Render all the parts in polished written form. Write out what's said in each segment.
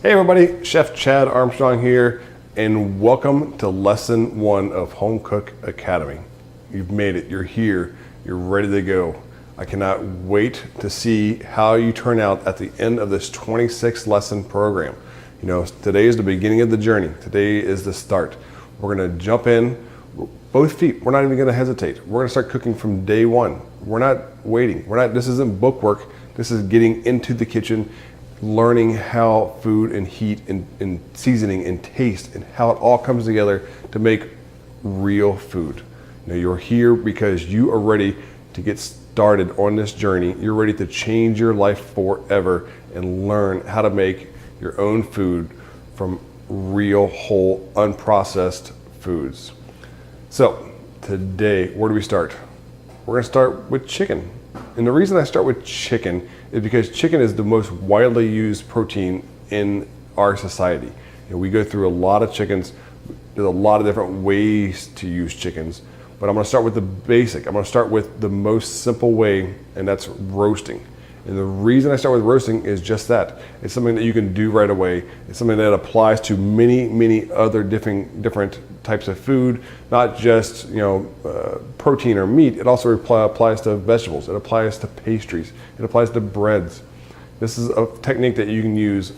Hey everybody, Chef Chad Armstrong here, and welcome to Lesson 1 of Home Cook Academy. You've made it, you're here, you're ready to go. I cannot wait to see how you turn out at the end of this 26 lesson program. You know, today is the beginning of the journey. Today is the start. We're gonna jump in, both feet. We're not even gonna hesitate. We're gonna start cooking from day one. We're not waiting. This isn't book work. This is getting into the kitchen, learning how food and heat and seasoning and taste and how it all comes together to make real food. You know, you're here because you are ready to get started on this journey. You're ready to change your life forever and learn how to make your own food from real, whole, unprocessed foods. So today, where do we start? We're gonna start with chicken. And the reason I start with chicken is because chicken is the most widely used protein in our society. You know, we go through a lot of chickens. There's a lot of different ways to use chickens, but I'm gonna start with the basic. I'm gonna start with the most simple way, and that's roasting. And the reason I start with roasting is just that. It's something that you can do right away. It's something that applies to many other different types of food, not just protein or meat. It also applies to vegetables. It applies to pastries. It applies to breads. This is a technique that you can use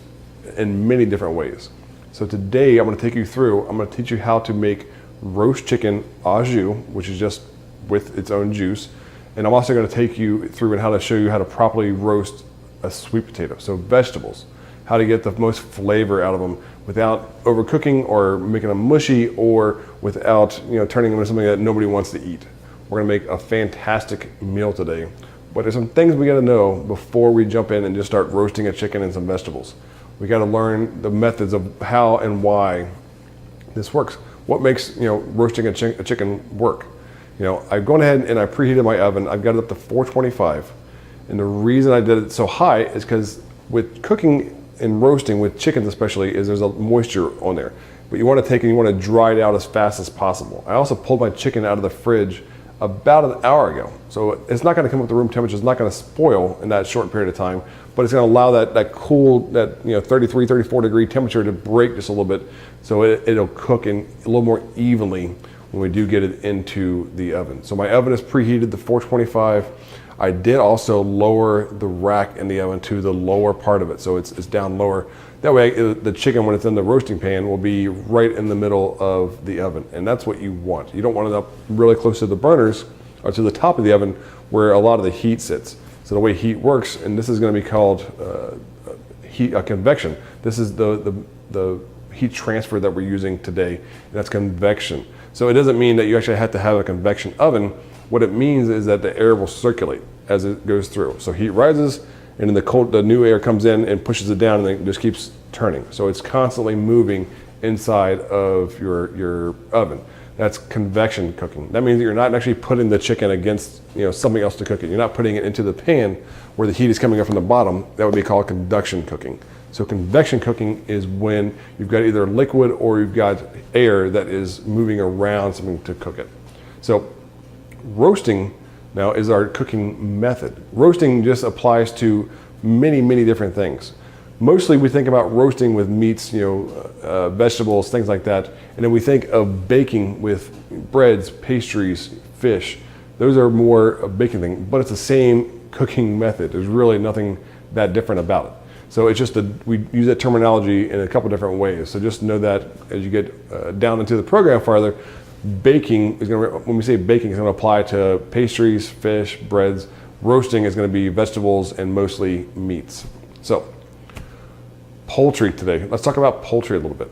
in many different ways. So today I'm going to take you through. I'm going to teach you how to make roast chicken au jus, which is just with its own juice. And I'm also going to take you through and how to show you how to properly roast a sweet potato. So vegetables, how to get the most flavor out of them without overcooking or making them mushy, or without turning them into something that nobody wants to eat. We're going to make a fantastic meal today. But there's some things we got to know before we jump in and just start roasting a chicken and some vegetables. We got to learn the methods of how and why this works. What makes roasting a chicken work? I've gone ahead and I preheated my oven. I've got it up to 425. And the reason I did it so high is because with cooking and roasting, with chickens especially, is there's a moisture on there. But you want to take and you want to dry it out as fast as possible. I also pulled my chicken out of the fridge about an hour ago. So it's not going to come up to room temperature. It's not going to spoil in that short period of time, but it's going to allow that cool, 33, 34 degree temperature to break just a little bit, so it'll cook in a little more evenly when we do get it into the oven. So my oven is preheated to 425. I did also lower the rack in the oven to the lower part of it, so it's down lower. That way the chicken, when it's in the roasting pan, will be right in the middle of the oven, and that's what you want. You don't want it up really close to the burners or to the top of the oven where a lot of the heat sits. So the way heat works, and this is going to be called convection. This is the heat transfer that we're using today, and that's convection. So it doesn't mean that you actually have to have a convection oven. What it means is that the air will circulate as it goes through. So heat rises, and then the new air comes in and pushes it down, and then it just keeps turning. So it's constantly moving inside of your oven. That's convection cooking. That means that you're not actually putting the chicken against something else to cook it. You're not putting it into the pan where the heat is coming up from the bottom. That would be called conduction cooking. So convection cooking is when you've got either liquid or you've got air that is moving around something to cook it. So roasting now is our cooking method. Roasting just applies to many different things. Mostly we think about roasting with meats, vegetables, things like that. And then we think of baking with breads, pastries, fish. Those are more a baking thing, but it's the same cooking method. There's really nothing that different about it. So it's just we use that terminology in a couple different ways. So just know that as you get down into the program farther, baking is when we say baking, it's going to apply to pastries, fish, breads. Roasting is going to be vegetables and mostly meats. So poultry today. Let's talk about poultry a little bit.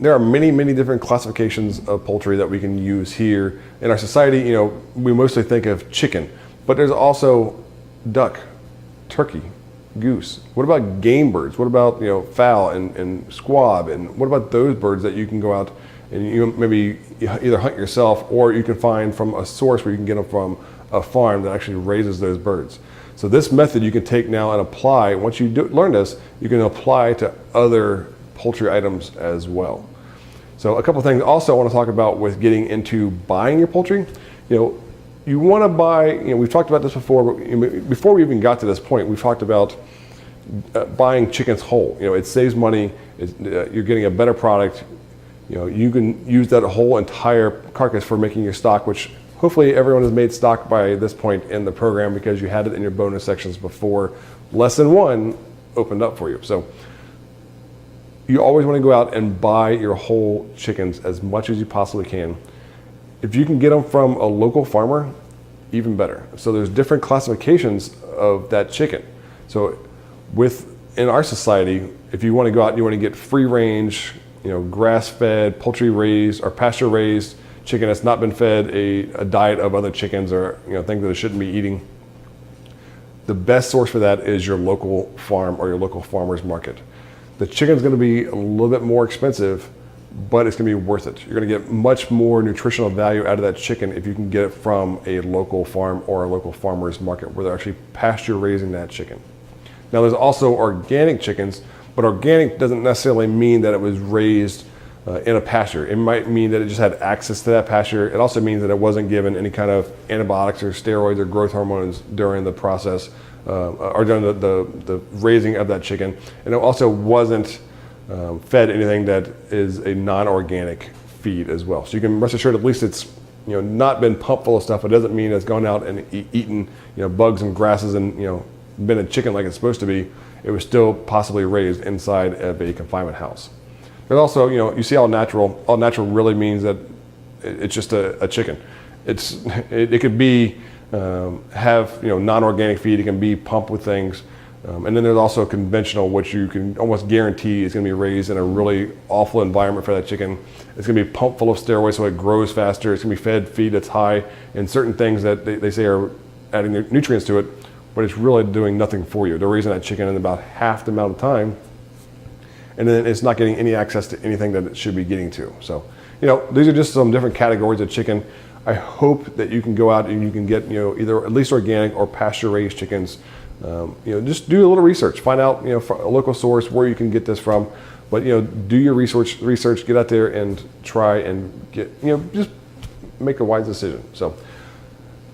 There are many different classifications of poultry that we can use here in our society. We mostly think of chicken, but there's also duck, turkey, goose. What about game birds? What about fowl and squab? And what about those birds that you can go out and you maybe either hunt yourself, or you can find from a source where you can get them from a farm that actually raises those birds. So this method you can take now and apply. Once you learn this, you can apply to other poultry items as well. So a couple things also I want to talk about with getting into buying your poultry. You want to buy, we've talked about this before, but before we even got to this point, we've talked about buying chickens whole. It saves money. You're getting a better product. You can use that whole entire carcass for making your stock, which hopefully everyone has made stock by this point in the program because you had it in your bonus sections before Lesson 1 opened up for you. So you always want to go out and buy your whole chickens as much as you possibly can. If you can get them from a local farmer, even better. So there's different classifications of that chicken. So in our society, if you want to go out and you want to get free range, grass-fed, poultry raised, or pasture raised chicken that's not been fed a diet of other chickens or things that it shouldn't be eating, the best source for that is your local farm or your local farmer's market. The chicken's going to be a little bit more expensive, but it's going to be worth it. You're going to get much more nutritional value out of that chicken if you can get it from a local farm or a local farmer's market where they're actually pasture raising that chicken. Now there's also organic chickens, but organic doesn't necessarily mean that it was raised in a pasture. It might mean that it just had access to that pasture. It also means that it wasn't given any kind of antibiotics or steroids or growth hormones during the process or during the raising of that chicken. And it also wasn't fed anything that is a non-organic feed as well. So you can rest assured at least it's not been pumped full of stuff. It doesn't mean it's gone out and eaten bugs and grasses and been a chicken like it's supposed to be. It was still possibly raised inside of a confinement house. There's also, you see all natural. All natural really means that it's just a chicken. It could be have non-organic feed. It can be pumped with things, and then there's also conventional, which you can almost guarantee is going to be raised in a really awful environment for that chicken. It's going to be pumped full of steroids so it grows faster. It's going to be fed feed that's high in certain things that they say are adding nutrients to it, but it's really doing nothing for you. They're raising that chicken in about half the amount of time, and then it's not getting any access to anything that it should be getting to. So, these are just some different categories of chicken. I hope that you can go out and you can get, either at least organic or pasture-raised chickens. Just do a little research. Find out, from a local source where you can get this from. But, do your research, get out there and try and get, just make a wise decision. So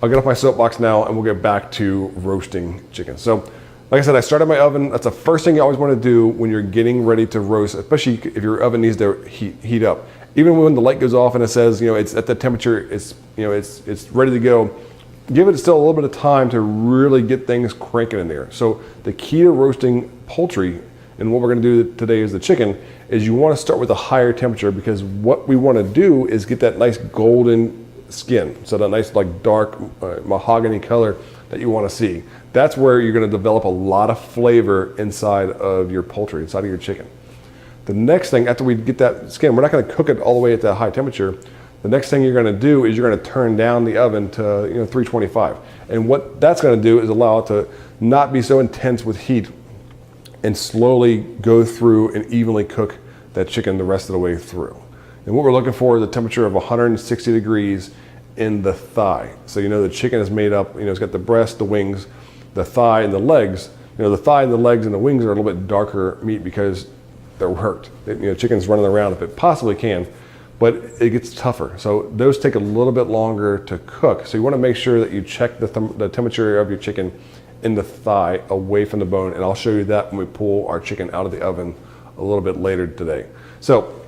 I'll get off my soapbox now and we'll get back to roasting chicken. So, like I said, I started my oven. That's the first thing you always want to do when you're getting ready to roast, especially if your oven needs to heat up. Even when the light goes off and it says, it's at the temperature, it's ready to go, give it still a little bit of time to really get things cranking in there. So the key to roasting poultry, and what we're going to do today is the chicken, is you want to start with a higher temperature because what we want to do is get that nice golden skin. So that nice dark mahogany color that you want to see. That's where you're going to develop a lot of flavor inside of your poultry, inside of your chicken. The next thing, after we get that skin, we're not going to cook it all the way at that high temperature. The next thing you're going to do is you're going to turn down the oven to 325. And what that's going to do is allow it to not be so intense with heat and slowly go through and evenly cook that chicken the rest of the way through. And what we're looking for is a temperature of 160 degrees in the thigh. So the chicken is made up, it's got the breast, the wings, the thigh, and the legs. The thigh and the legs and the wings are a little bit darker meat because they're worked. Chicken's running around if it possibly can, but it gets tougher. So those take a little bit longer to cook. So you want to make sure that you check the temperature of your chicken in the thigh away from the bone, and I'll show you that when we pull our chicken out of the oven a little bit later today. So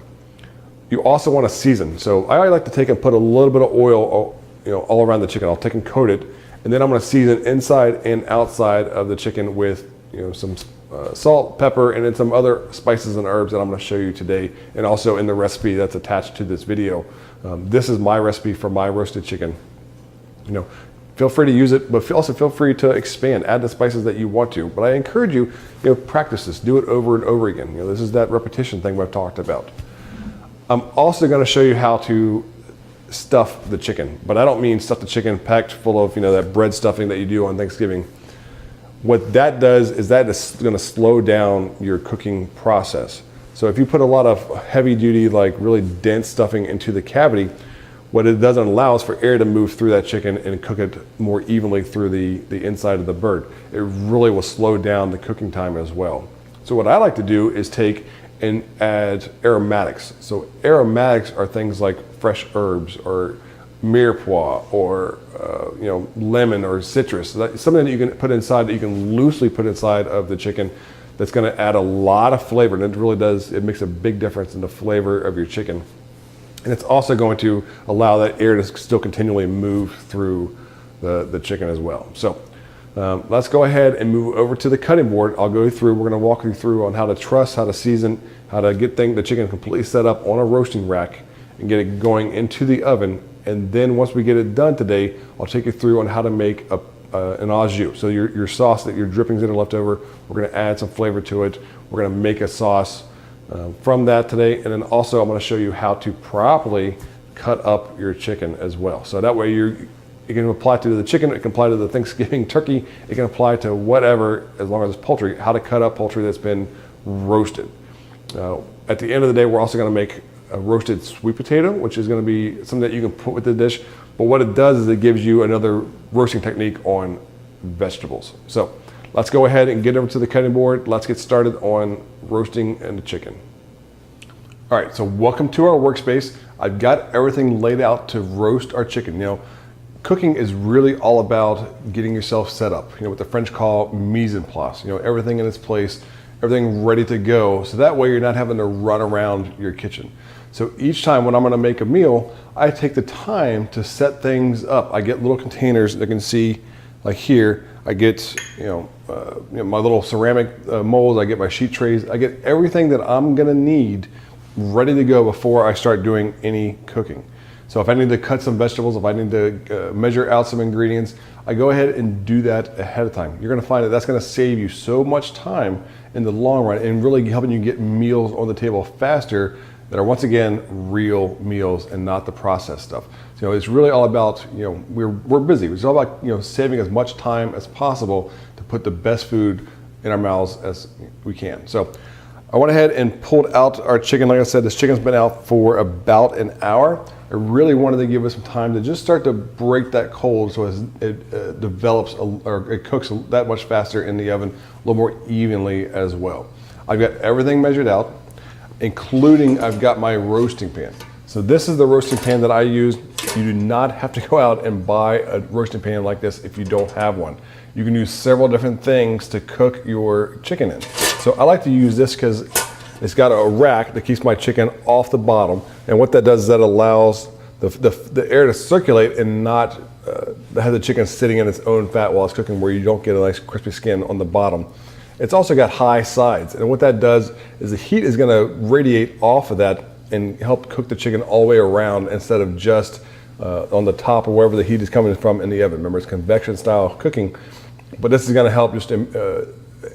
you also want to season. So I like to take and put a little bit of oil, all around the chicken. I'll take and coat it, and then I'm going to season inside and outside of the chicken with, some salt, pepper, and then some other spices and herbs that I'm going to show you today, and also in the recipe that's attached to this video. This is my recipe for my roasted chicken. Feel free to use it, but also feel free to expand, add the spices that you want to. But I encourage you, practice this, do it over and over again. This is that repetition thing we've talked about. I'm also going to show you how to stuff the chicken, but I don't mean stuff the chicken packed full of, that bread stuffing that you do on Thanksgiving. What that does is that is going to slow down your cooking process. So if you put a lot of heavy duty, really dense stuffing into the cavity, what it doesn't allow is for air to move through that chicken and cook it more evenly through the inside of the bird. It really will slow down the cooking time as well. So what I like to do is take and add aromatics. So aromatics are things like fresh herbs or mirepoix or lemon or citrus. Something that you can put inside, that you can loosely put inside of the chicken that's going to add a lot of flavor, and it really does. It makes a big difference in the flavor of your chicken, and it's also going to allow that air to still continually move through the chicken as well. So let's go ahead and move over to the cutting board. I'll go through. We're going to walk you through on how to truss, how to season, how to get the chicken completely set up on a roasting rack and get it going into the oven. And then once we get it done today, I'll take you through on how to make an au jus. So your sauce that your drippings that are left over, we're going to add some flavor to it. We're going to make a sauce from that today. And then also I'm going to show you how to properly cut up your chicken as well. So that way it can apply to the chicken, it can apply to the Thanksgiving turkey, it can apply to whatever, as long as it's poultry, how to cut up poultry that's been roasted. At the end of the day, we're also going to make a roasted sweet potato, which is going to be something that you can put with the dish. But what it does is it gives you another roasting technique on vegetables. So let's go ahead and get over to the cutting board. Let's get started on roasting and the chicken. All right, so welcome to our workspace. I've got everything laid out to roast our chicken. You know, cooking is really all about getting yourself set up, you know, what the French call mise en place, you know, everything in its place, everything ready to go. So that way you're not having to run around your kitchen. So each time when I'm gonna make a meal, I take the time to set things up. I get little containers that you can see, like here, I get, my little ceramic molds, I get my sheet trays, I get everything that I'm gonna need ready to go before I start doing any cooking. So if I need to cut some vegetables, if I need to measure out some ingredients, I go ahead and do that ahead of time. You're gonna find that that's gonna save you so much time in the long run and really helping you get meals on the table faster that are, once again, real meals and not the processed stuff. So it's really all about, we're busy. It's all about, saving as much time as possible to put the best food in our mouths as we can. So I went ahead and pulled out our chicken. Like I said, this chicken's been out for about an hour. I really wanted to give it some time to just start to break that cold so it develops or it cooks that much faster in the oven, a little more evenly as well. I've got everything measured out, including I've got my roasting pan. So this is the roasting pan that I use. You do not have to go out and buy a roasting pan like this if you don't have one. You can use several different things to cook your chicken in. So I like to use this because it's got a rack that keeps my chicken off the bottom. And what that does is that allows the air to circulate and not have the chicken sitting in its own fat while it's cooking, where you don't get a nice crispy skin on the bottom. It's also got high sides. And what that does is the heat is gonna radiate off of that and help cook the chicken all the way around instead of just on the top or wherever the heat is coming from in the oven. Remember, it's convection style cooking, but this is gonna help just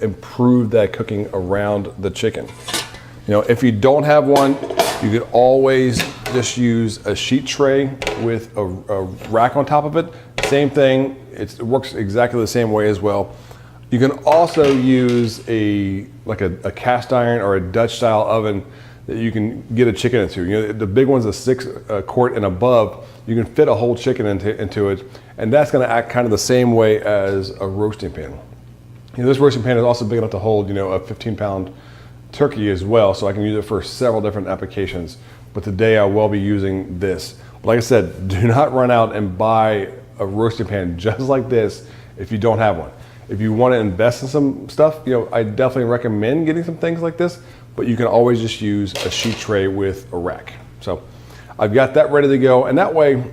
improve that cooking around the chicken. If you don't have one, you could always just use a sheet tray with a rack on top of it. Same thing, it works exactly the same way as well. You can also use a cast iron or a Dutch style oven that you can get a chicken into. The big one's a 6 quart and above. You can fit a whole chicken into it, and that's gonna act kind of the same way as a roasting pan. This roasting pan is also big enough to hold, a 15-pound turkey as well, so I can use it for several different applications. But today I will be using this. But like I said, do not run out and buy a roasting pan just like this if you don't have one. If you want to invest in some stuff, I definitely recommend getting some things like this, but you can always just use a sheet tray with a rack. So I've got that ready to go, and that way,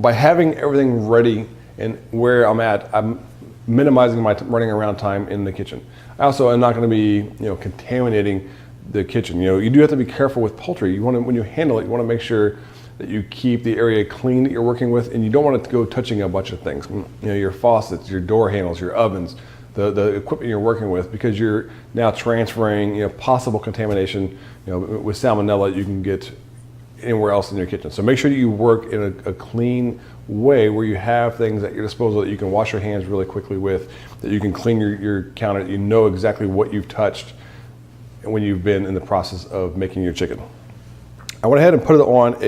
by having everything ready and where I'm at, I'm minimizing my running around time in the kitchen. I also am not going to be, contaminating the kitchen. You do have to be careful with poultry. When you handle it, you want to make sure that you keep the area clean that you're working with, and you don't want it to go touching a bunch of things. Your faucets, your door handles, your ovens, the equipment you're working with, because you're now transferring, possible contamination, with salmonella you can get anywhere else in your kitchen. So make sure that you work in a clean way where you have things at your disposal that you can wash your hands really quickly with, that you can clean your counter, that you know exactly what you've touched when you've been in the process of making your chicken. I went ahead and put it on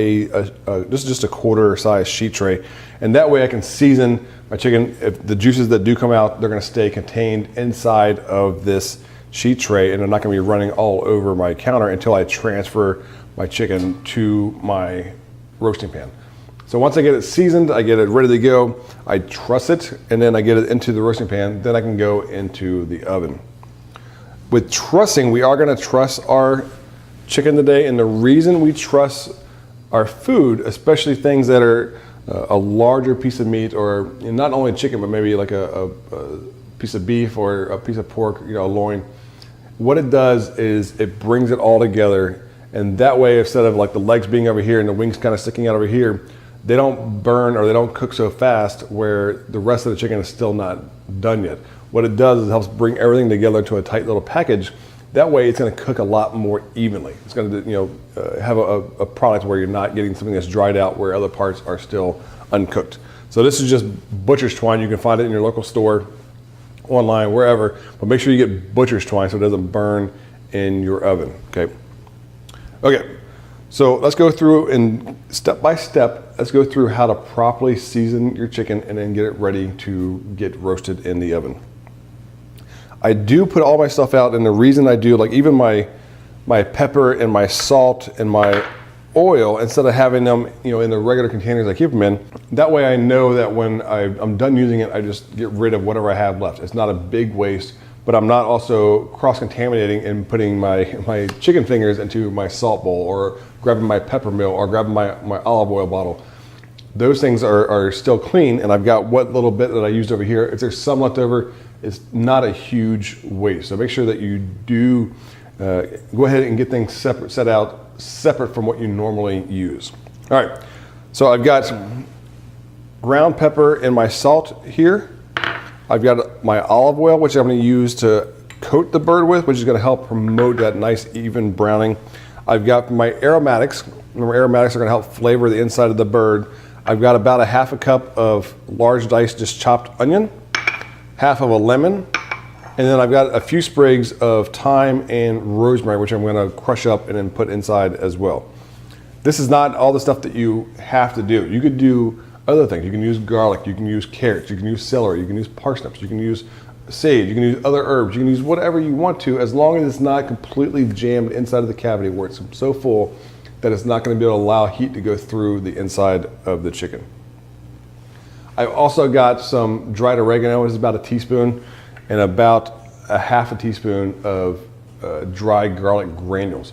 just a quarter size sheet tray, and that way I can season my chicken. If the juices that do come out, they're gonna stay contained inside of this sheet tray, and they're not gonna be running all over my counter until I transfer my chicken to my roasting pan. So once I get it seasoned, I get it ready to go, I truss it, and then I get it into the roasting pan, then I can go into the oven. with trussing, we are going to truss our chicken today, and the reason we truss our food, especially things that are a larger piece of meat, or not only chicken, but maybe like a piece of beef or a piece of pork, a loin. What it does is it brings it all together, and that way, instead of like the legs being over here and the wings kind of sticking out over here, they don't burn or they don't cook so fast where the rest of the chicken is still not done yet. What it does is it helps bring everything together into a tight little package. That way it's going to cook a lot more evenly. It's going to have a product where you're not getting something that's dried out where other parts are still uncooked. So this is just butcher's twine. You can find it in your local store, online, wherever, but make sure you get butcher's twine so it doesn't burn in your oven. Okay, so let's go through and step by step, let's go through how to properly season your chicken and then get it ready to get roasted in the oven. I do put all my stuff out, and the reason I do, like even my pepper and my salt and my oil, instead of having them in the regular containers I keep them in, that way I know that when I'm done using it, I just get rid of whatever I have left. It's not a big waste, but I'm not also cross-contaminating and putting my chicken fingers into my salt bowl, or grabbing my pepper mill, or grabbing my olive oil bottle. Those things are still clean, and I've got what little bit that I used over here. If there's some left over, it's not a huge waste. So make sure that you do go ahead and get things set out separate from what you normally use. All right, so I've got ground pepper and my salt here. I've got my olive oil, which I'm going to use to coat the bird with, which is going to help promote that nice even browning. I've got my aromatics. Remember, aromatics are going to help flavor the inside of the bird. I've got about a half a cup of large diced just chopped onion, half of a lemon, and then I've got a few sprigs of thyme and rosemary, which I'm going to crush up and then put inside as well. This is not all the stuff that you have to do. You could do other things. You can use garlic, you can use carrots, you can use celery, you can use parsnips, you can use sage, you can use other herbs, you can use whatever you want to, as long as it's not completely jammed inside of the cavity where it's so full that it's not going to be able to allow heat to go through the inside of the chicken. I've also got some dried oregano, which is about a teaspoon, and about a half a teaspoon of dry garlic granules.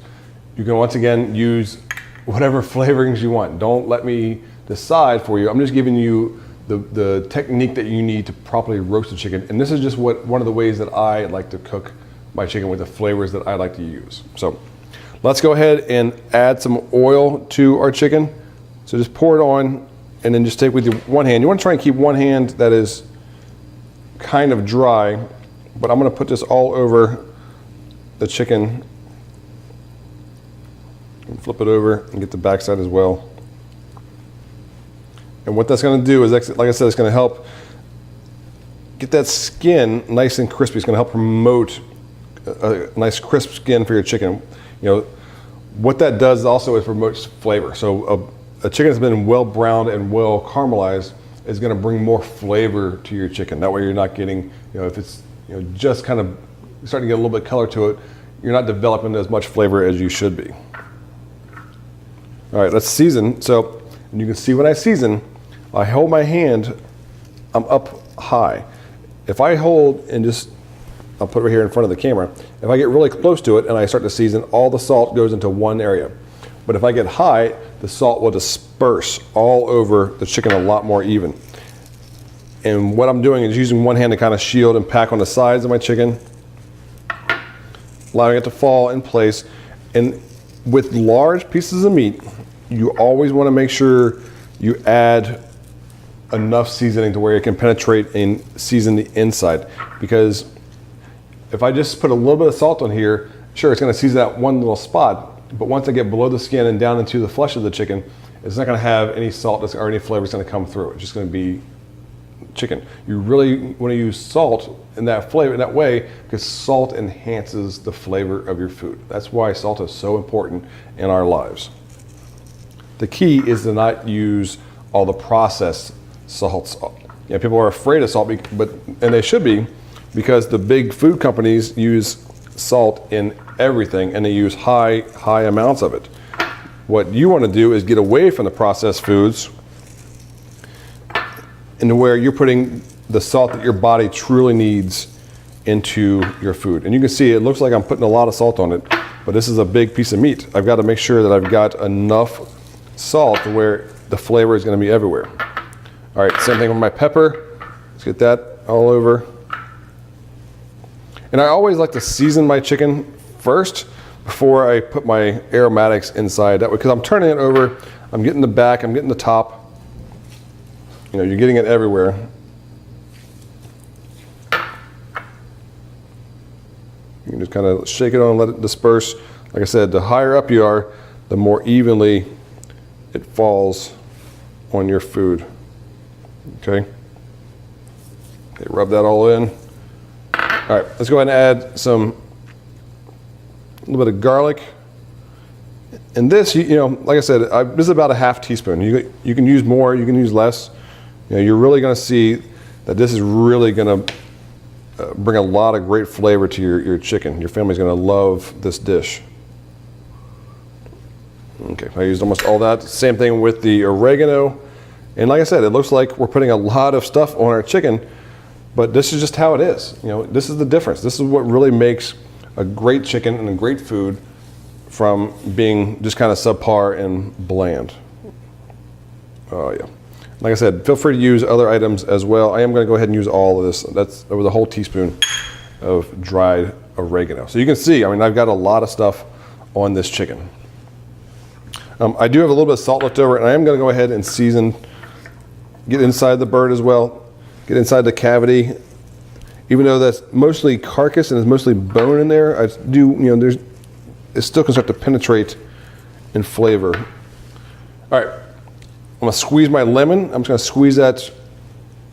You can once again use whatever flavorings you want. Don't let me decide for you. I'm just giving you the technique that you need to properly roast the chicken. And this is just one of the ways that I like to cook my chicken, with the flavors that I like to use. So let's go ahead and add some oil to our chicken. So just pour it on, and then just take with your one hand. You want to try and keep one hand that is kind of dry, but I'm going to put this all over the chicken and flip it over and get the backside as well. And what that's going to do is, like I said, it's going to help get that skin nice and crispy. It's going to help promote a nice crisp skin for your chicken. What that does also is promotes flavor. So a chicken that's been well browned and well caramelized is going to bring more flavor to your chicken. That way you're not getting, if it's just kind of starting to get a little bit color to it, you're not developing as much flavor as you should be. All right, let's season. So you can see when I season, I hold my hand, I'm up high. If I hold and I'll put it right here in front of the camera. If I get really close to it and I start to season, all the salt goes into one area. But if I get high, the salt will disperse all over the chicken a lot more even. And what I'm doing is using one hand to kind of shield and pack on the sides of my chicken, allowing it to fall in place. And with large pieces of meat, you always want to make sure you add enough seasoning to where it can penetrate and season the inside. Because if I just put a little bit of salt on here, sure, it's going to season that one little spot, but once I get below the skin and down into the flesh of the chicken, it's not going to have any salt or any flavor that's going to come through. It's just going to be chicken. You really want to use salt in that flavor, in that way, because salt enhances the flavor of your food. That's why salt is so important in our lives. The key is to not use all the processed salts. People are afraid of salt, and they should be, because the big food companies use salt in everything, and they use high amounts of it. What you want to do is get away from the processed foods into where you're putting the salt that your body truly needs into your food. And you can see it looks like I'm putting a lot of salt on it, but this is a big piece of meat. I've got to make sure that I've got enough salt to where the flavor is going to be everywhere. All right, same thing with my pepper. Let's get that all over. And I always like to season my chicken first before I put my aromatics inside. That way, because I'm turning it over, I'm getting the back, I'm getting the top. You know, you're getting it everywhere. You can just kind of shake it on and let it disperse. Like I said, the higher up you are, the more evenly it falls on your food. Okay? Okay, rub that all in. All right, let's go ahead and add a little bit of garlic. And this, you know, like I said, this is about a half teaspoon. You can use more, you can use less. You know, you're really going to see that this is really going to bring a lot of great flavor to your chicken. Your family's going to love this dish. Okay, I used almost all that. Same thing with the oregano. And like I said, it looks like we're putting a lot of stuff on our chicken, but this is just how it is. You know, this is the difference. This is what really makes a great chicken and a great food from being just kind of subpar and bland. Oh yeah. Like I said, feel free to use other items as well. I am going to go ahead and use all of this. That's over the whole teaspoon of dried oregano. So you can see, I mean, I've got a lot of stuff on this chicken. I do have a little bit of salt left over, and I am going to go ahead and season, get inside the bird as well, get inside the cavity. Even though that's mostly carcass and it's mostly bone in there, I do, you know, it still can start to penetrate in flavor. All right. I'm going to squeeze my lemon. I'm just going to squeeze that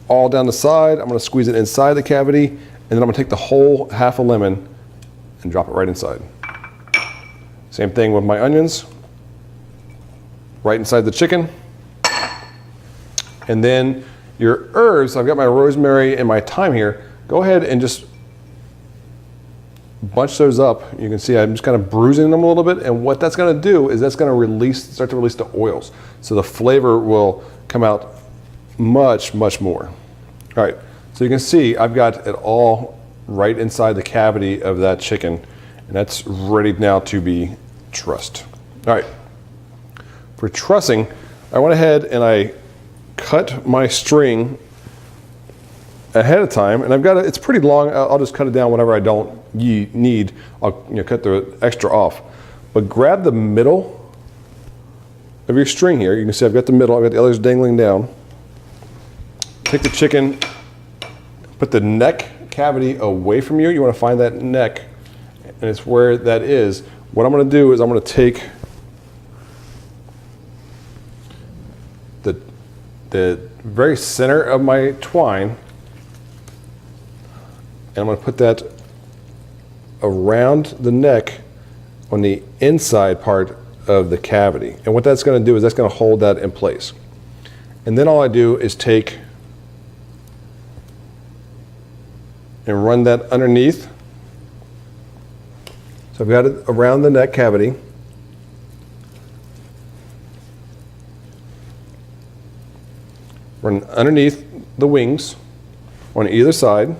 all down the side. I'm going to squeeze it inside the cavity, and then I'm going to take the whole half a lemon and drop it right inside. Same thing with my onions. Right inside the chicken. And then your herbs, I've got my rosemary and my thyme here. Go ahead and just bunch those up. You can see I'm just kind of bruising them a little bit, and what that's going to do is that's going to start to release the oils. So the flavor will come out much, much more. All right, so you can see I've got it all right inside the cavity of that chicken, and that's ready now to be trussed. All right, for trussing, I went ahead and I cut my string ahead of time, and I've got it's pretty long. I'll just cut it down whenever I don't need. I'll cut the extra off. But grab the middle of your string here. You can see I've got the middle. I've got the others dangling down. Take the chicken, put the neck cavity away from you. You want to find that neck, and it's where that is. What I'm going to do is I'm going to take the very center of my twine, and I'm going to put that around the neck on the inside part of the cavity. And what that's going to do is that's going to hold that in place. And then all I do is take and run that underneath. So I've got it around the neck cavity. Run underneath the wings on either side.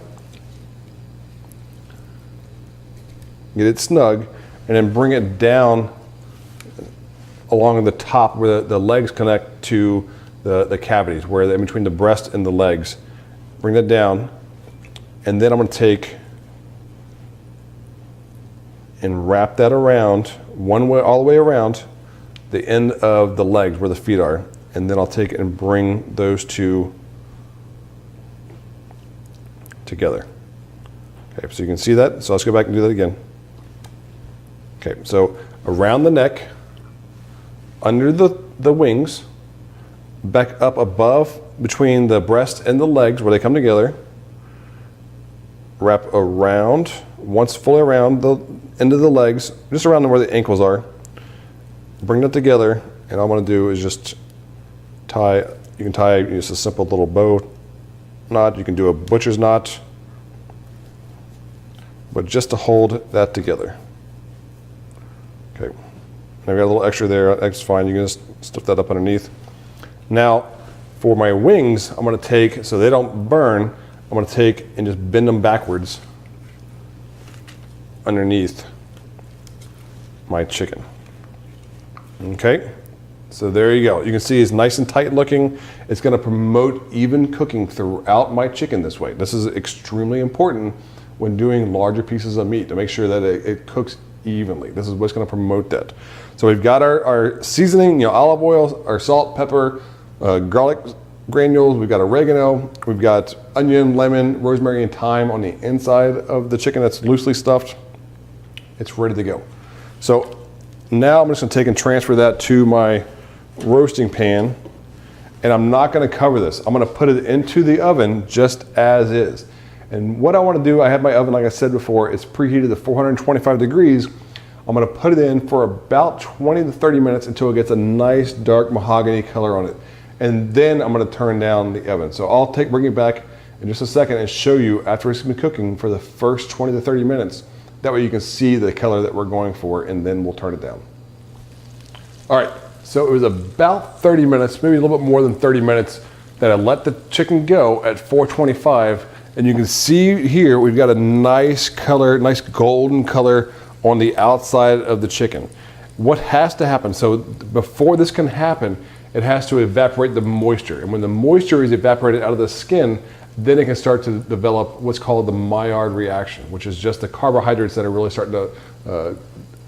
Get it snug, and then bring it down along the top where the legs connect to the cavities, where in between the breast and the legs. Bring that down, and then I'm going to take and wrap that around one way, all the way around the end of the legs where the feet are, and then I'll take it and bring those two together. Okay, so you can see that. So let's go back and do that again. Okay, so around the neck, under the wings, back up above between the breast and the legs where they come together. Wrap around, once fully around the end of the legs, just around where the ankles are. Bring that together, and all I'm going to do is just tie. You can tie just a simple little bow knot. You can do a butcher's knot, but just to hold that together. Okay, I've got a little extra there. That's fine. You can just stuff that up underneath. Now, for my wings, I'm going to take, so they don't burn, I'm going to take and just bend them backwards underneath my chicken. Okay, so there you go. You can see it's nice and tight looking. It's going to promote even cooking throughout my chicken this way. This is extremely important when doing larger pieces of meat to make sure that it cooks evenly. This is what's going to promote that. So we've got our seasoning, you know, olive oil, our salt, pepper, garlic granules, we've got oregano, we've got onion, lemon, rosemary, and thyme on the inside of the chicken that's loosely stuffed. It's ready to go. So now I'm just going to take and transfer that to my roasting pan, and I'm not going to cover this. I'm going to put it into the oven just as is. And what I want to do, I have my oven, like I said before, it's preheated to 425 degrees. I'm going to put it in for about 20 to 30 minutes until it gets a nice dark mahogany color on it. And then I'm going to turn down the oven. So I'll bring it back in just a second and show you after it's been cooking for the first 20 to 30 minutes. That way you can see the color that we're going for, and then we'll turn it down. All right, so it was about 30 minutes, maybe a little bit more than 30 minutes that I let the chicken go at 425. And you can see here, we've got a nice color, nice golden color on the outside of the chicken. What has to happen, so before this can happen, it has to evaporate the moisture. And when the moisture is evaporated out of the skin, then it can start to develop what's called the Maillard reaction, which is just the carbohydrates that are really starting to,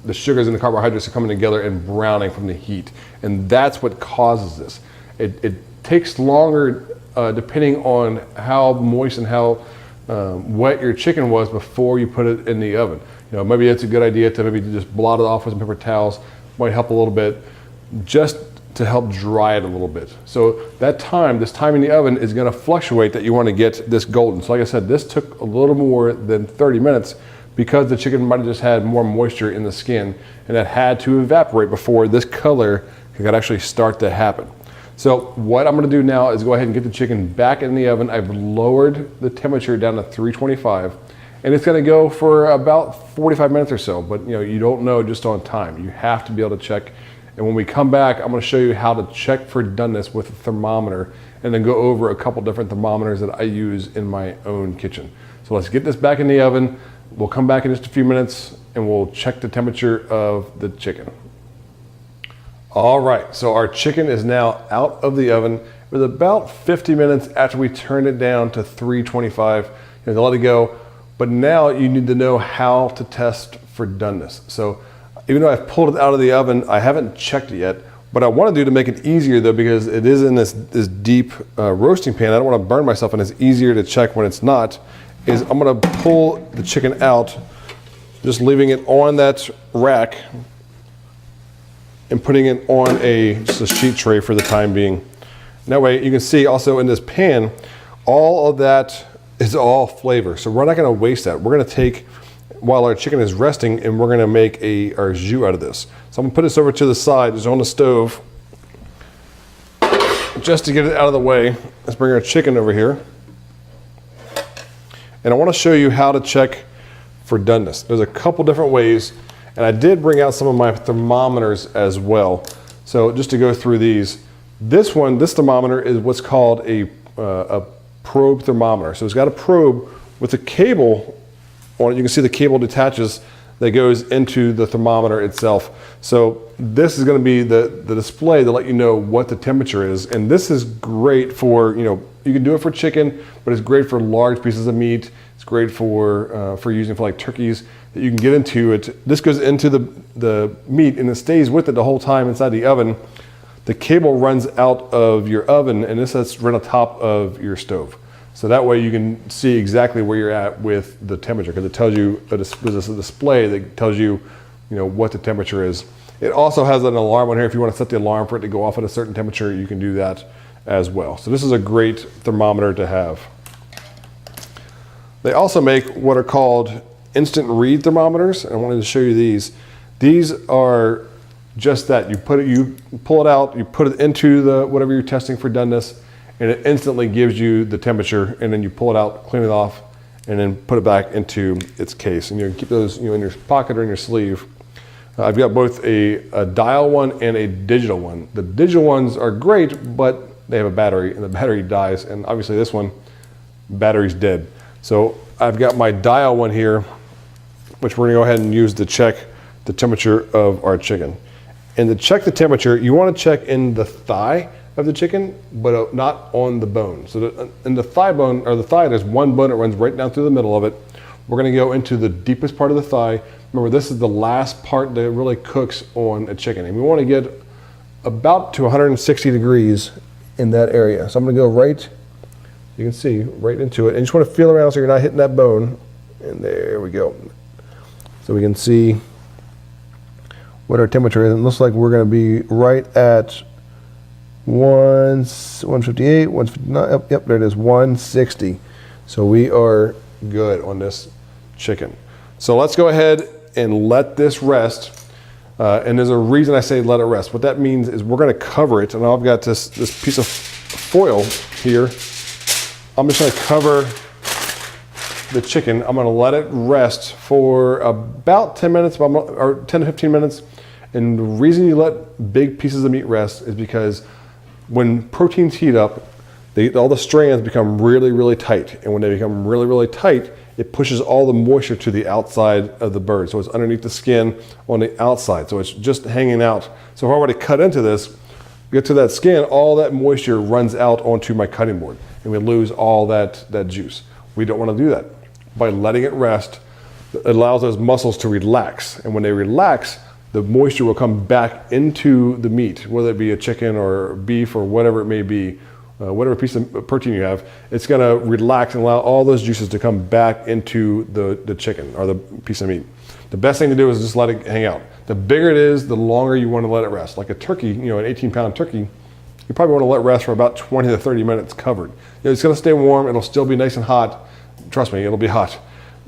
the sugars and the carbohydrates are coming together and browning from the heat. And that's what causes this. It takes longer depending on how moist and how wet your chicken was before you put it in the oven. You know, maybe it's a good idea to maybe just blot it off with some paper towels. Might help a little bit, just to help dry it a little bit. So that time, this time in the oven is going to fluctuate that you want to get this golden. So like I said, this took a little more than 30 minutes because the chicken might have just had more moisture in the skin, and that had to evaporate before this color could actually start to happen. So what I'm going to do now is go ahead and get the chicken back in the oven. I've lowered the temperature down to 325, and it's going to go for about 45 minutes or so. But you know, you don't know just on time. You have to be able to check. And when we come back, I'm going to show you how to check for doneness with a thermometer, and then go over a couple different thermometers that I use in my own kitchen. So let's get this back in the oven. We'll come back in just a few minutes and we'll check the temperature of the chicken. All right, so our chicken is now out of the oven. It was about 50 minutes after we turned it down to 325. You know, let it go. But now you need to know how to test for doneness. So even though I've pulled it out of the oven, I haven't checked it yet. What I want to do to make it easier though, because it is in this deep roasting pan, I don't want to burn myself, and it's easier to check when it's not, is I'm going to pull the chicken out, just leaving it on that rack and putting it on just a sheet tray for the time being. And that way you can see also in this pan, all of that is all flavor. So we're not going to waste that. We're going to take, while our chicken is resting, and we're going to make our jus out of this. So I'm going to put this over to the side, just on the stove, just to get it out of the way. Let's bring our chicken over here. And I want to show you how to check for doneness. There's a couple different ways, and I did bring out some of my thermometers as well. So just to go through these, this thermometer is what's called a probe thermometer. So it's got a probe with a cable on it. You can see the cable detaches that goes into the thermometer itself. So this is going to be the display to let you know what the temperature is. And this is great for, you know, you can do it for chicken, but it's great for large pieces of meat. It's great for using for like turkeys that you can get into it. This goes into the meat and it stays with it the whole time inside the oven. The cable runs out of your oven, and this is right on top of your stove. So that way you can see exactly where you're at with the temperature, because it tells you, there's a display that tells you, you know, what the temperature is. It also has an alarm on here. If you want to set the alarm for it to go off at a certain temperature, you can do that as well. So this is a great thermometer to have. They also make what are called instant read thermometers, and I wanted to show you these. These are just that. You pull it out, you put it into the whatever you're testing for doneness, and it instantly gives you the temperature, and then you pull it out, clean it off, and then put it back into its case. And you can keep those, you know, in your pocket or in your sleeve. I've got both a dial one and a digital one. The digital ones are great, but they have a battery, and the battery dies, and obviously this one, battery's dead. So I've got my dial one here, which we're gonna go ahead and use to check the temperature of our chicken. And to check the temperature, you wanna check in the thigh of the chicken, but not on the bone. So in the thigh bone, or the thigh, there's one bone that runs right down through the middle of it. We're gonna go into the deepest part of the thigh. Remember, this is the last part that really cooks on a chicken. And we wanna get about to 160 degrees in that area. So I'm gonna go right, you can see, right into it. And you just wanna feel around so you're not hitting that bone. And there we go. So we can see what our temperature is. It looks like we're gonna be right at 158, 159, yep, there it is, 160. So we are good on this chicken. So let's go ahead and let this rest. And there's a reason I say let it rest. What that means is we're gonna cover it, and I've got this piece of foil here. I'm just gonna cover the chicken. I'm gonna let it rest for about 10 minutes, or 10 to 15 minutes. And the reason you let big pieces of meat rest is because when proteins heat up, all the strands become really, really tight. And when they become really, really tight, it pushes all the moisture to the outside of the bird. So it's underneath the skin on the outside. So it's just hanging out. So if I were to cut into this, get to that skin, all that moisture runs out onto my cutting board. And we lose all that juice. We don't want to do that. By letting it rest, it allows those muscles to relax. And when they relax, the moisture will come back into the meat, whether it be a chicken or beef or whatever it may be, whatever piece of protein you have. It's gonna relax and allow all those juices to come back into the chicken or the piece of meat. The best thing to do is just let it hang out. The bigger it is, the longer you want to let it rest. Like a turkey, an 18-pound turkey, you probably want to let rest for about 20 to 30 minutes covered. It's gonna stay warm, it'll still be nice and hot. Trust me, it'll be hot.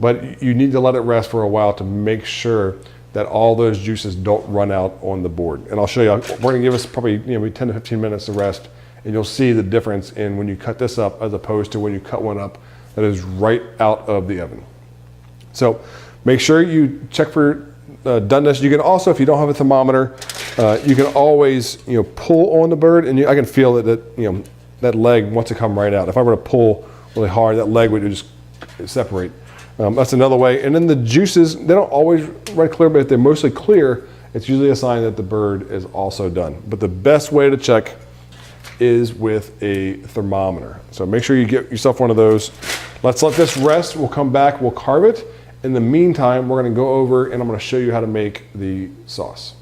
But you need to let it rest for a while to make sure that all those juices don't run out on the board. And I'll show you, we're gonna give us probably 10 to 15 minutes to rest, and you'll see the difference in when you cut this up as opposed to when you cut one up that is right out of the oven. So make sure you check for doneness. You can also, if you don't have a thermometer, you can always pull on the bird, and I can feel that that leg wants to come right out. If I were to pull really hard, that leg would just separate. That's another way. And then the juices, they don't always run clear, but if they're mostly clear, it's usually a sign that the bird is also done. But the best way to check is with a thermometer. So make sure you get yourself one of those. Let's let this rest. We'll come back, we'll carve it. In the meantime, we're gonna go over and I'm gonna show you how to make the sauce.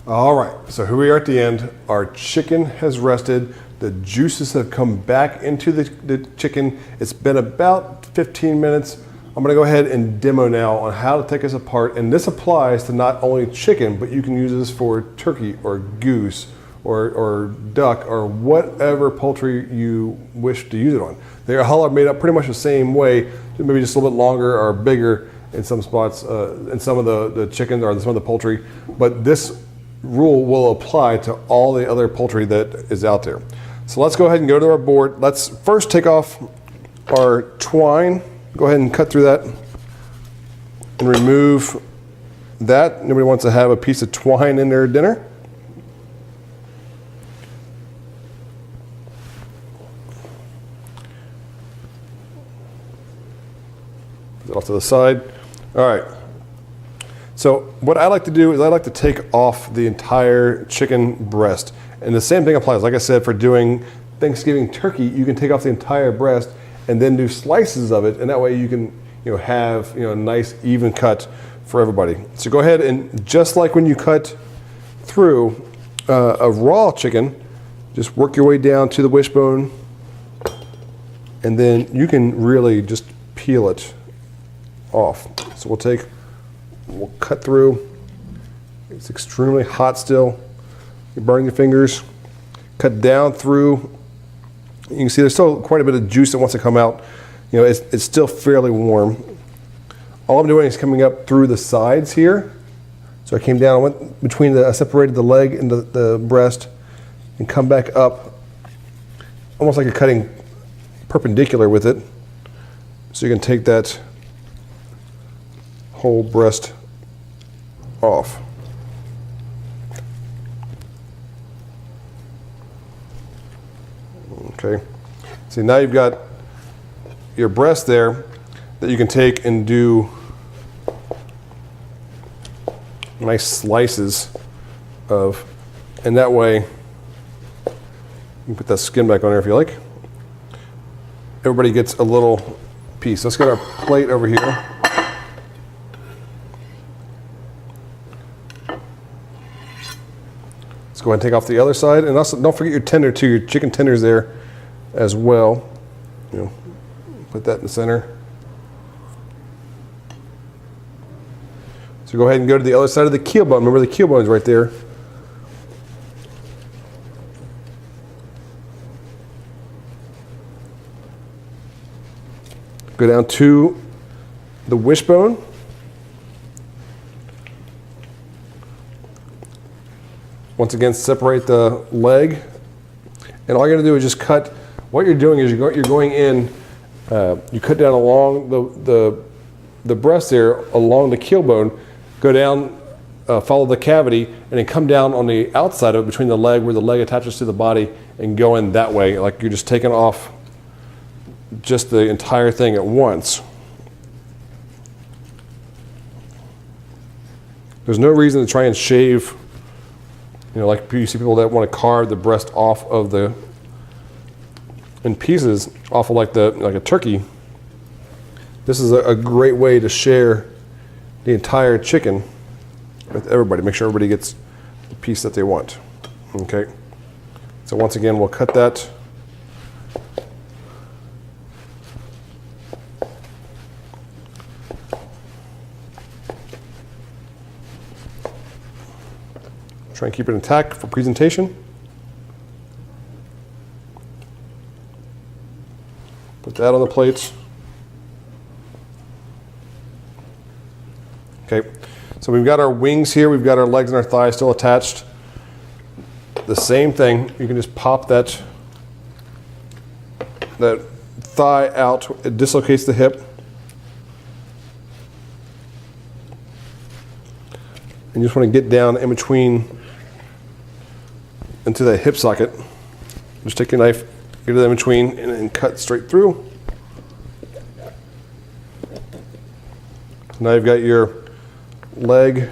All right, so here we are at the end. Our chicken has rested. The juices have come back into the chicken. It's been about 15 minutes. I'm gonna go ahead and demo now on how to take this apart. And this applies to not only chicken, but you can use this for turkey or goose or duck or whatever poultry you wish to use it on. They are made up pretty much the same way, maybe just a little bit longer or bigger in some spots, in some of the chickens or some of the poultry. But this rule will apply to all the other poultry that is out there. So let's go ahead and go to our board. Let's first take off our twine. Go ahead and cut through that and remove that. Nobody wants to have a piece of twine in their dinner. Put it off to the side. All right. So what I like to do is I like to take off the entire chicken breast. And the same thing applies. Like I said, for doing Thanksgiving turkey, you can take off the entire breast and then do slices of it, and that way you can have a nice even cut for everybody. So go ahead and just like when you cut through a raw chicken, just work your way down to the wishbone, and then you can really just peel it off. So we'll cut through. It's extremely hot still. You burn your fingers. Cut down through. You can see there's still quite a bit of juice that wants to come out. It's still fairly warm. All I'm doing is coming up through the sides here. So I came down, I went between I separated the leg and the breast, and come back up, almost like you're cutting perpendicular with it. So you can take that whole breast off. Okay, see now you've got your breast there that you can take and do nice slices of, and that way you can put that skin back on there if you like. Everybody gets a little piece. Let's get our plate over here. Let's go ahead and take off the other side, and also don't forget your tender too. Your chicken tenders there as well. You know, put that in the center. So go ahead and go to the other side of the keel bone. Remember the keel bone's right there. Go down to the wishbone. Once again, separate the leg. And all you're gonna do is just cut. What you're doing is you're going in, you cut down along the breast there, along the keel bone, go down, follow the cavity, and then come down on the outside of it between the leg where the leg attaches to the body and go in that way, like you're just taking off just the entire thing at once. There's no reason to try and shave, you know, like you see people that want to carve the breast off of the, in pieces, off of like a turkey. This is a great way to share the entire chicken with everybody. Make sure everybody gets the piece that they want. Okay. So once again, we'll cut that. Try and keep it intact for presentation. Put that on the plates. Okay, so we've got our wings here, we've got our legs and our thighs still attached. The same thing, you can just pop that thigh out, it dislocates the hip. And you just want to get down in between into that hip socket. Just take your knife, get it in between, and cut straight through. Now you've got your leg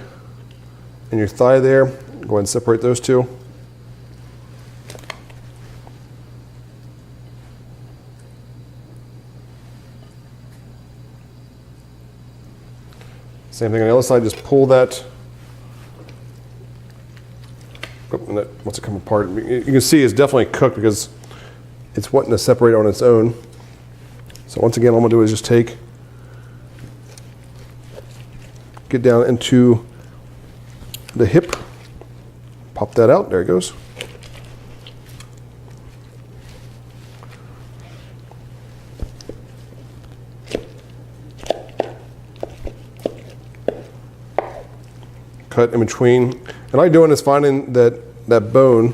and your thigh there. Go ahead and separate those two. Same thing on the other side, just pull that. And that, once it comes apart, you can see it's definitely cooked because it's wanting to separate on its own. So once again, all I'm gonna do is just get down into the hip, pop that out, there it goes. Cut in between. And all you're doing is finding that bone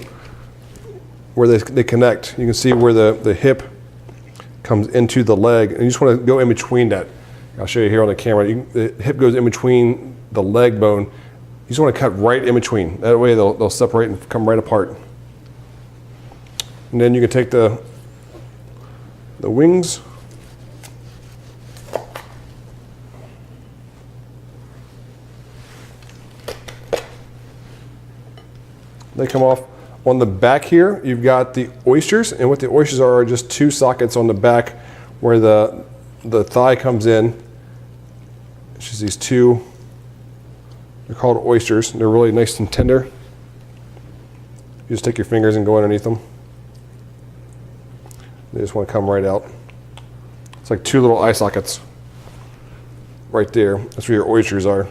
where they connect. You can see where the hip comes into the leg, and you just want to go in between that. I'll show you here on the camera. The hip goes in between the leg bone. You just want to cut right in between. That way they'll separate and come right apart. And then you can take the wings. They come off. On the back here, you've got the oysters, and what the oysters are just two sockets on the back where the thigh comes in. It's just these two, they're called oysters. They're really nice and tender. You just take your fingers and go underneath them. They just want to come right out. It's like two little eye sockets right there. That's where your oysters are.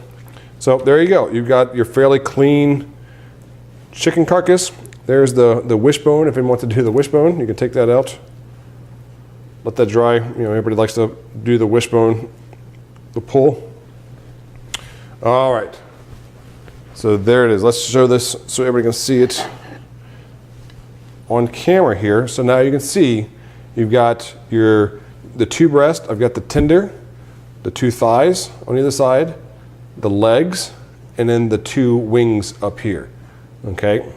So there you go. You've got your fairly clean chicken carcass. There's the wishbone. If anyone wants to do the wishbone, you can take that out. Let that dry. You know, everybody likes to do the wishbone, the pull. All right. So there it is. Let's show this so everybody can see it on camera here. So now you can see you've got the two breasts. I've got the tender, the two thighs on either side, the legs, and then the two wings up here. Okay.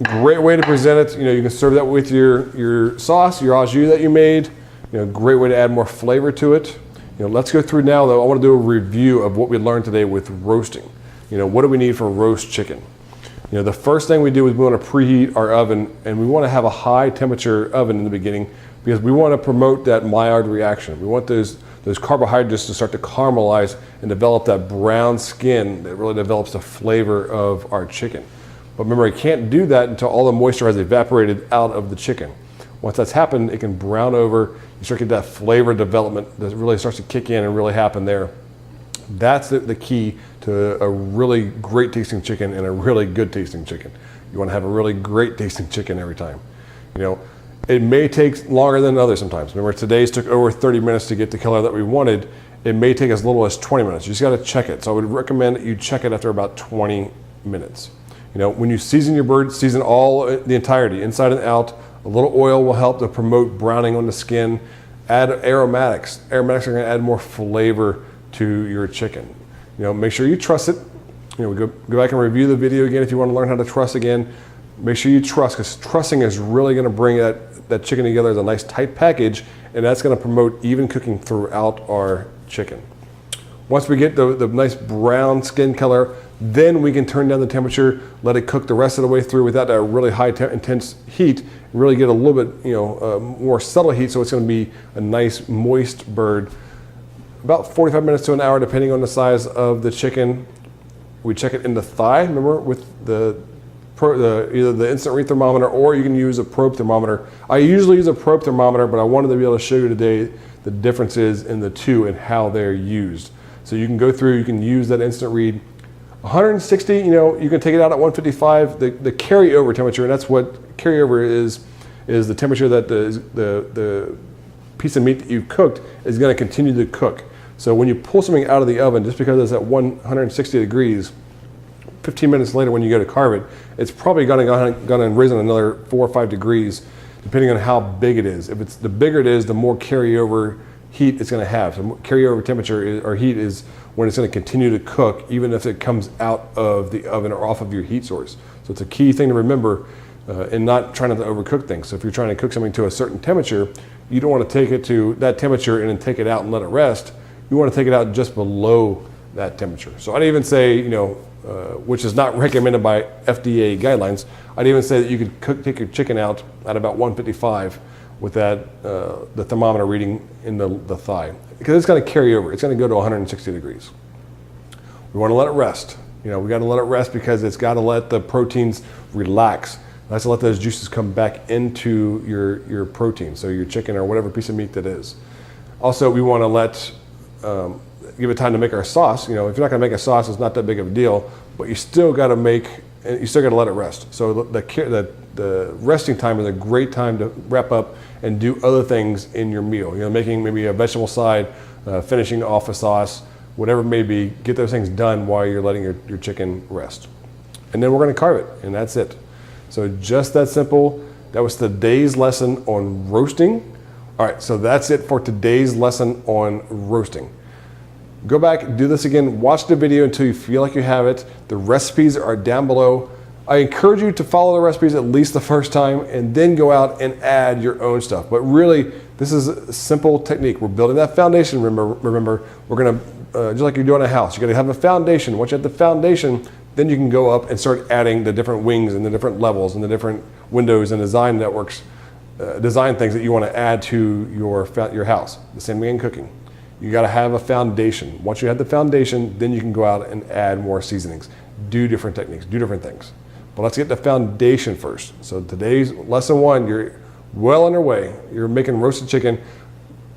Great way to present it. You know, you can serve that with your sauce, your au jus that you made. You know, great way to add more flavor to it. You know, let's go through now though. I want to do a review of what we learned today with roasting. what do we need for roast chicken? The first thing we do is we want to preheat our oven, and we want to have a high temperature oven in the beginning because we want to promote that Maillard reaction. We want those carbohydrates to start to caramelize and develop that brown skin that really develops the flavor of our chicken. But remember, you can't do that until all the moisture has evaporated out of the chicken. Once that's happened, it can brown over. You start to get that flavor development that really starts to kick in and really happen there. That's the key to a really great tasting chicken and a really good tasting chicken. You want to have a really great tasting chicken every time. It may take longer than others sometimes. Remember, today's took over 30 minutes to get the color that we wanted. It may take as little as 20 minutes. You just got to check it. So I would recommend that you check it after about 20 minutes. When you season your bird, season the entirety, inside and out. A little oil will help to promote browning on the skin. Add aromatics. Aromatics are going to add more flavor to your chicken. Make sure you truss it. Go back and review the video again if you want to learn how to truss again. Make sure you truss, because trussing is really going to bring that chicken together as a nice tight package, and that's going to promote even cooking throughout our chicken. Once we get the nice brown skin color, then we can turn down the temperature, let it cook the rest of the way through without that really high intense heat, really get a little bit more subtle heat, so it's going to be a nice moist bird. About 45 minutes to an hour, depending on the size of the chicken. We check it in the thigh, remember, with either the instant read thermometer, or you can use a probe thermometer. I usually use a probe thermometer, but I wanted to be able to show you today the differences in the two and how they're used. So you can go through, you can use that instant read. 160, you can take it out at 155. The carryover temperature, and that's what carryover is the temperature that the piece of meat that you've cooked is going to continue to cook. So when you pull something out of the oven, just because it's at 160 degrees, 15 minutes later when you go to carve it, it's probably going to raise on another 4 or 5 degrees, depending on how big it is. If it's the bigger it is, the more carryover heat it's going to have. So carryover temperature or heat is when it's going to continue to cook, even if it comes out of the oven or off of your heat source. So it's a key thing to remember in not trying to overcook things. So if you're trying to cook something to a certain temperature, you don't want to take it to that temperature and then take it out and let it rest. You want to take it out just below that temperature. So I'd even say, which is not recommended by FDA guidelines, I'd even say that you could take your chicken out at about 155 with that the thermometer reading in the thigh, because it's going to carry over. It's going to go to 160 degrees. We want to let it rest. We got to let it rest because it's got to let the proteins relax. That's to let those juices come back into your protein, so your chicken or whatever piece of meat that is. Also, we want to give it time to make our sauce. If you're not going to make a sauce, it's not that big of a deal, but you still got to let it rest. So the resting time is a great time to wrap up and do other things in your meal. Making maybe a vegetable side, finishing off a sauce, whatever it may be. Get those things done while you're letting your chicken rest. And then we're going to carve it, and that's it. So just that simple. That was today's lesson on roasting. All right, so that's it for today's lesson on roasting. Go back, do this again, watch the video until you feel like you have it. The recipes are down below. I encourage you to follow the recipes at least the first time and then go out and add your own stuff. But really, this is a simple technique. We're building that foundation. Remember, we're gonna, just like you're doing a house, you gotta have a foundation. Once you have the foundation, then you can go up and start adding the different wings and the different levels and the different windows and design networks, design things that you wanna add to your house. The same thing in cooking. You got to have a foundation. Once you have the foundation, then you can go out and add more seasonings, do different techniques, do different things. But let's get the foundation first. So today's lesson 1, you're well underway. You're making roasted chicken.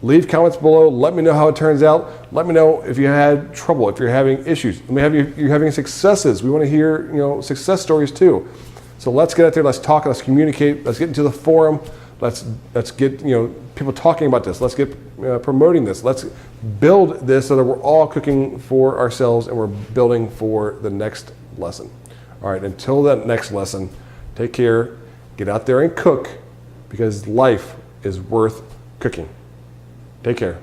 Leave comments below. Let me know how it turns out. Let me know if you had trouble, if you're having issues. Let me have you're having successes. We want to hear success stories too. So let's get out there. Let's talk. Let's communicate. Let's get into the forum. Let's get people talking about this. Let's get promoting this. Let's build this so that we're all cooking for ourselves and we're building for the next lesson. All right, until that next lesson, take care, get out there and cook, because life is worth cooking. Take care.